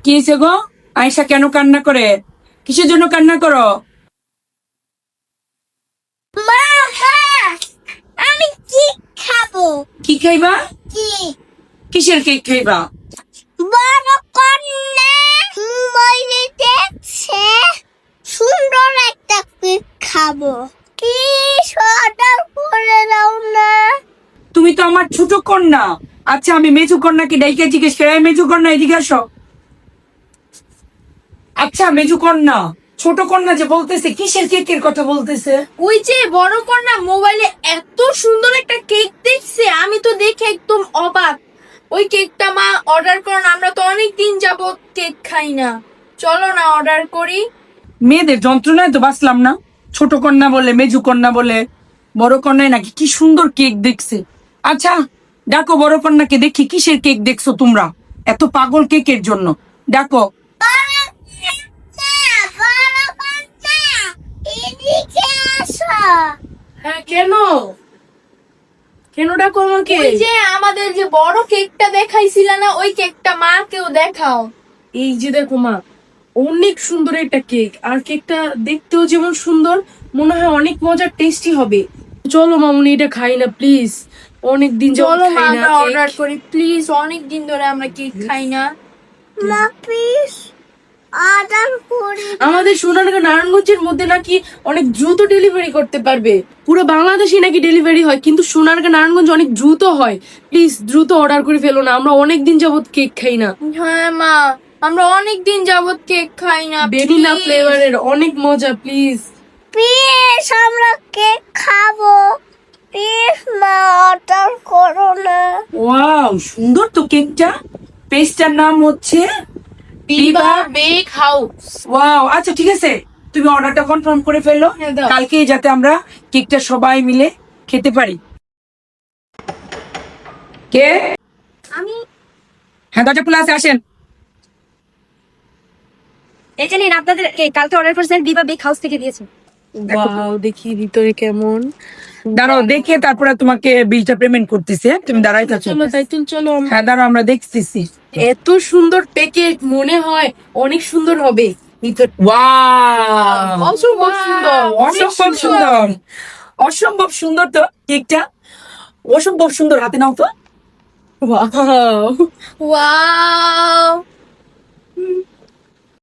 কি হয়েছে গো? আয়েশা কেন কান্না করে? কিসের জন্য কান্না করো? মা, আমি কেক খাবো। কি খাইবা? কেক। কিসের কেক খাইবা? বড় কন্যা মোবাইলে দেখছে সুন্দর একটা কেক খাবো। প্লিজ অর্ডার করে দাও না। তুমি তো আমার ছোট কন্যা। আচ্ছা, আমি মেজু কন্যাকে ডাইকে জিজ্ঞেস করি, এই মেজু কন্যা এদিকে আসো। আচ্ছা মেজু কন্যা, ছোট কন্যা যে বলতেছে, কিসের কেকের কথা বলতেছে? ওই যে বড় কন্যা মোবাইলে এত সুন্দর একটা কেক দেখছে, আমি তো দেখে একদম অবাক। ওই কেকটা মা অর্ডার করুন, আমরা তো অনেক দিন যাবত কেক খাই না। চলো না অর্ডার করি। মেয়েদের যন্ত্রণায় তো বাঁচলাম না। ছোট কন্যা বলে, মেজু কন্যা বলে, বড় কন্যায় নাকি কি সুন্দর কেক দেখছে। আচ্ছা ডাকো বড় কন্যাকে, দেখি কিসের কেক দেখছো তোমরা এত পাগল কেকের জন্য। ডাকো। এদিকে আসো। হ্যাঁ, কেন কেন ডাকো আমাকে? ওই যে আমাদের যে বড় কেকটা দেখাইছিল না, ওই কেকটা মাকেও দেখাও। এই যে দেখো মা, অনেক সুন্দর একটা কেক, আর কেকটা দেখতেও যেমন সুন্দর, মনে হয় অনেক মজার, টেস্টি হবে। চলো মামুনি, এটা খাই না প্লিজ, অনেক দিন চলো মা খাই না আমরা কেক। অর্ডার করি প্লিজ, অনেক দিন ধরে আমরা কেক খাই না। মা প্লিজ অর্ডার করে আমাদের সোনারগাঁ নারায়ণগঞ্জের মধ্যে নাকি অনেক দ্রুত ডেলিভারি করতে পারবে, পুরো বাংলাদেশে নাকি ডেলিভারি হয়, কিন্তু সোনারগাঁ নারায়ণগঞ্জ অনেক দ্রুত হয়। প্লিজ দ্রুত অর্ডার করে ফেলো না, আমরা অনেক দিন যাবত কেক খাই না। হ্যাঁ মা, আমরা অনেক দিন যাবত কেক খাই না। Vanilla please। ফ্লেভারের অনেক মজা, প্লিজ। প্লিজ আমরা কেক খাবো। প্লিজ মা অর্ডার করো না। ওয়াও, সুন্দর তো কেকটা। পেস্টটার নাম হচ্ছে বিবা বেক হাউস। ওয়াও। আচ্ছা ঠিক আছে, তুমি অর্ডারটা কনফার্ম করে ফেলো, হ্যাঁ, দাও। কালকে যাতে আমরা কেকটা সবাই মিলে খেতে পারি। কে? আমি হ্যাঁ, দরজা খোলা আছে, আসেন। এই যে নিন আপনাদের কেক, কালকে অর্ডার করেছেন, বিবা বেক হাউস থেকে দিয়েছে। ওয়াও, দেখি ভিতরে কেমন। দাঁড়াও, দেখে তারপরে তোমাকে বিলটা পেমেন্ট করতেছি। তুমি দাঁড়াই থাকো। চলো তাইতুল, চলো। হ্যাঁ দাঁড়াও, আমরা দেখতেছি। এত সুন্দর প্যাকেট, মনে হয় অনেক সুন্দর হবে ভিতর। ওয়াও, অসম্ভব সুন্দর, অসম্ভব সুন্দর, অসম্ভব সুন্দর তো কেকটা, অসম্ভব সুন্দর। হাতে নাও তো। ওয়াও। ওয়াও।